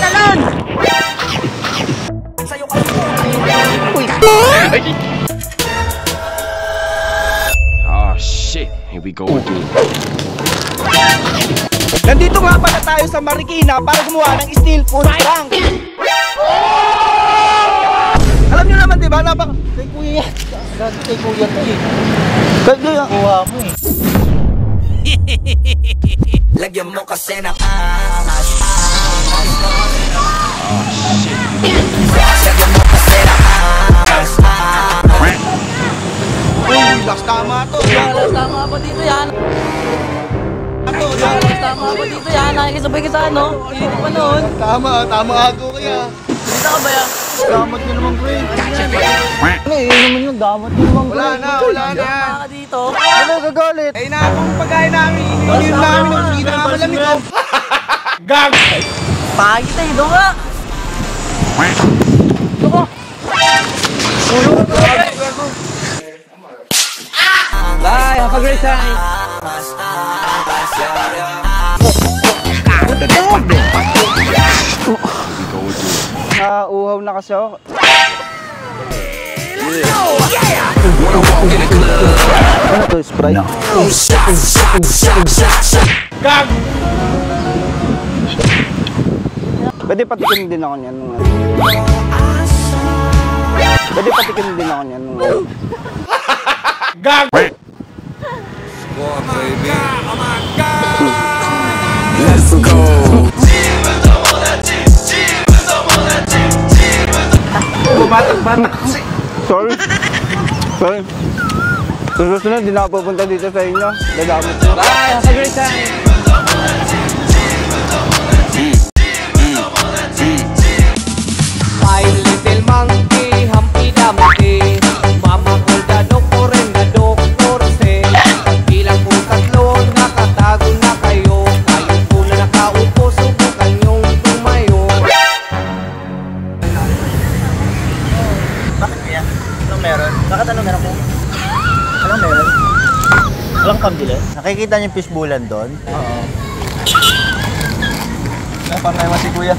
talon! Sa'yo ka. Uy! Oh shit, here we go again. Nandito nga pala tayo sa Marikina para gumawa ng steel food prank. Alam nyo naman diba, kay kuya yan. Kay kuya to eh. Kay kuya. Kuha mo eh. Lagyan mo kasi ng angas. Oh shit. Lagyan mo kasi ng angas. Uy, last tama to. Last tama pa dito yan. Last tama pa dito yan. Nakikisabay ka sa ano. Hindi pa noon. Tama ako kaya. Dito ka ba yan? Damat nyo naman, pre. Ano eh, naman yung damat nyo naman. Wala na yan. Ka dito. Ano gagalit? Ay na akong pagkain namin. Ininom namin ng hindi na malamig ko. Gag! Pagit eh, doon ka. Doon ko. Bye, have a great time. Uhaw na kasi ako. Ano to, Sprite? No. Gag! Pwede patikin din ako niyan. Pwede patikin din ako niyan. Gag! Let's go. Batak kasi. Sorry. Susunod, di na ako pupunta dito sa inyo. Dadamot mo. Bye, have a great time. My little monkey, Humpty Dumpty. Mama ko na doktor and na doktor say. Bilang po tatlo, nakatago na kayo. Kayo po na nakaupo, subukan yung tumayo. Bakit kaya? Anong meron? Bakit anong meron po? Anong meron? Walang pambili? Nakikita niyo yung fishbowlan doon? Oo. Parang naman si kuya.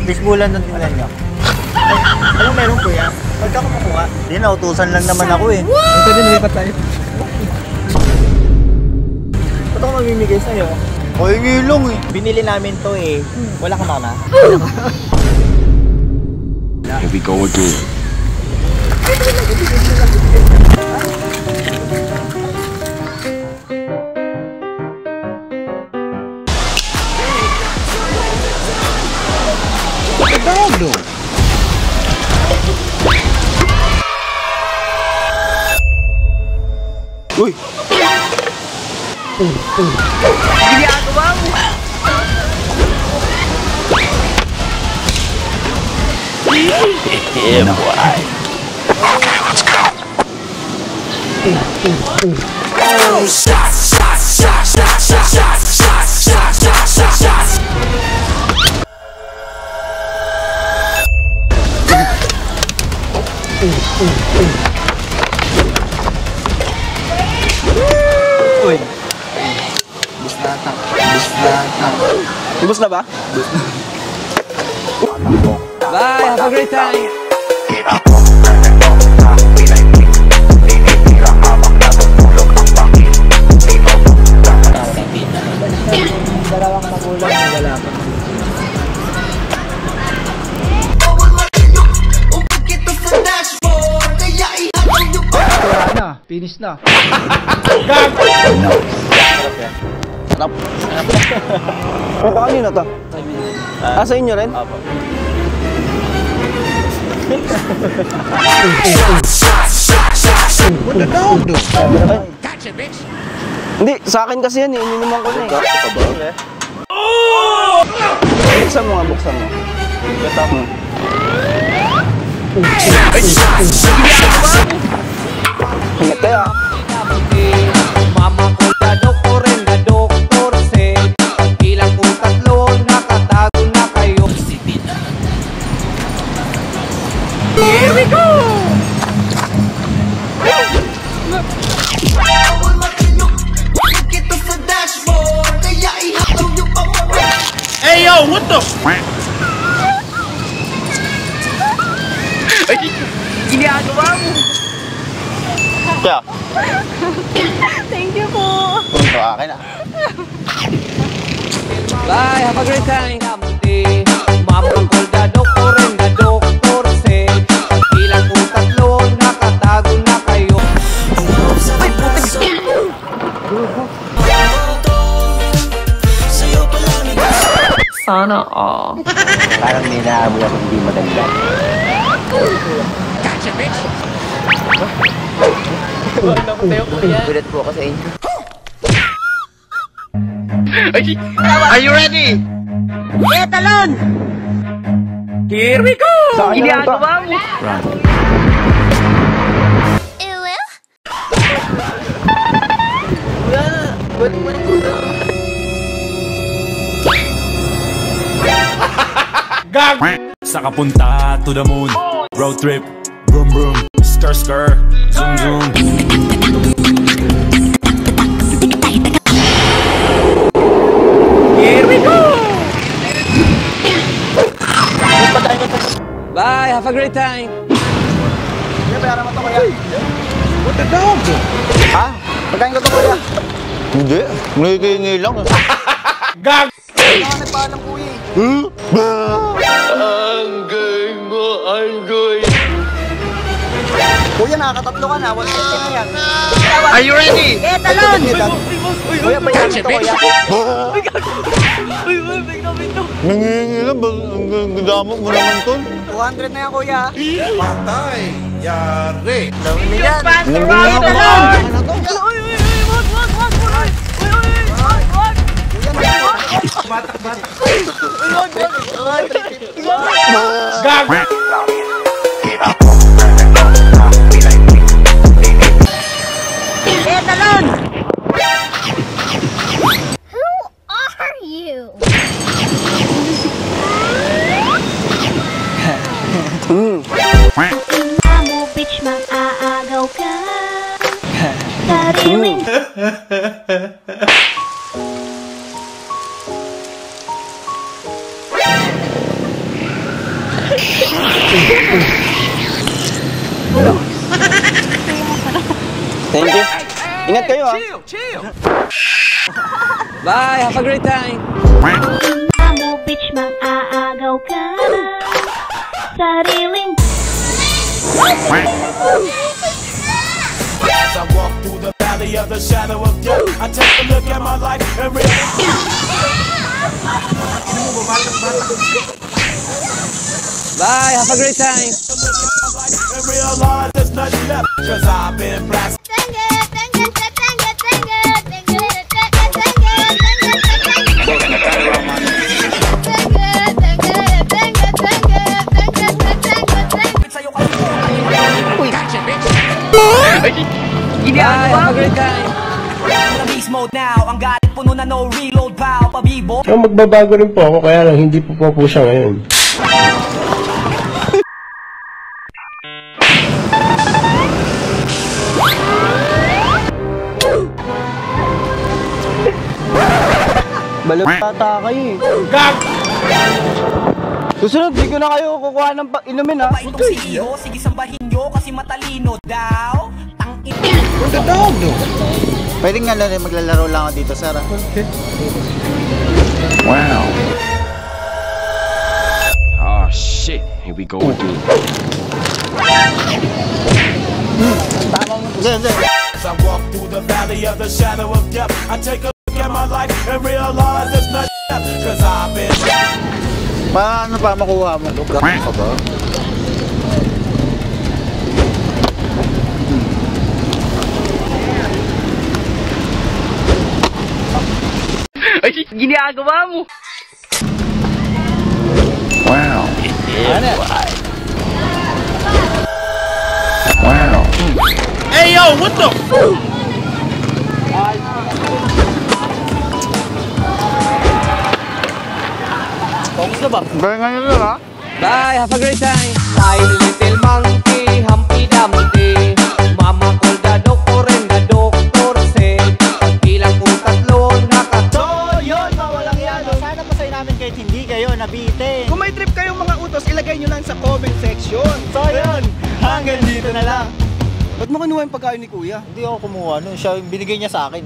Fishbowlan doon tingnan niyo. Anong meron kuya? Huwag ka kumukuha. Hindi na, utusan lang naman ako eh. Pwede nilipat tayo. Ba't ako mamimigay sa'yo? O yung ilong eh. Binili namin to eh. Wala ka mama? Here we go again. Uy! Ginagawa mo! Yeah, boy. Let's go. Uy! Bus na ba? Bye, have a great time. Dalawang magulang na wala pa. Wala na, finish na. Gag! No. Sarap. Sarap. Kanina to? Sa inyo rin? Apo. Gotcha, bitch! Hindi, sa akin kasi yan eh. Ininuman ko na eh. Buksan mo nga, buksan mo. Gata mo. Hangat kaya. Mama ko na doktor and na doktor say. Bilang po tatlo, nakatago na kayo. Here we go! Ay, ginagawa mo. Kaya, Thank you po. punto akin ah. Bye, have a great time. Mamangkol na doktor na doktor se. Ilang po tatlo, nakatago na kayo. Ay, putik! Sana all. Parang may naamoy ako hindi maganda. Gulat po ako sa inyo. Are you ready? Here we go! Ginagawa mo! Saka punta to the moon. Road trip. Vroom vroom. Skr skr. Zoom zoom. Here we go! Bye, have a great time. Ha? Pagkain ko to kuya. Hindi. Ngayon lang. Gag! Kuya, nakakatatlo ka na. 150 na yan. Are you ready? Kuya, bayaran ito kuya. Nangingi lang. Ang damok mo naman to. 200 na yan kuya. Patay! Yari! Dami na yan. Gag! Who are you? Amo, bitch, mag-aagaw ka. Sariling Thank you. Ingat kayo ah. Bye, have a great time. amo, bitch, mag-aagaw ka. Sariling As I walk through the valley of the shadow of death, I take a look at my life and realize. Bye, have a great time. And realize there's nothing left, 'cause I've been blasted. Bye, have a great time. Beast mode now, ang galit puno na no reload bow, pabibo. Magbabago rin po ako, kaya lang hindi po siya ngayon. Balutata kayo eh. Gag! Susunod, di ko na kayo kukuha ng inumin ha. Itong si Iho, sige sambahin nyo kasi matalino daw. Tangin. Pwede nga lang maglalaro lang ako dito, Sarah. Wow. Oh shit, here we go again. As I walk through the valley of the shadow of death, I take a look at my life and realize there's nothing left, 'cause I've been. Paano pa makuha mo? Lugat ka ba? Ay, ginagawa mo. Wow. Ano? Wow. Hey yo, what the? Focus na ba? Gaya nga yun ha? Bye, have a great time. My little monkey, Humpty Dumpty. Mama called the doctor and the doctor said, pag ilang po tatlo, So, yun, mawalang yan. Sana pa sa'yo namin kahit hindi kayo nabitin. Kung may trip kayong mga utos, ilagay nyo lang sa comment section. So yun, hanggang dito na lang. Ba't mo kinuha yung pagkain ni Kuya? Hindi ako kumuha nun, siya binigay niya sa akin.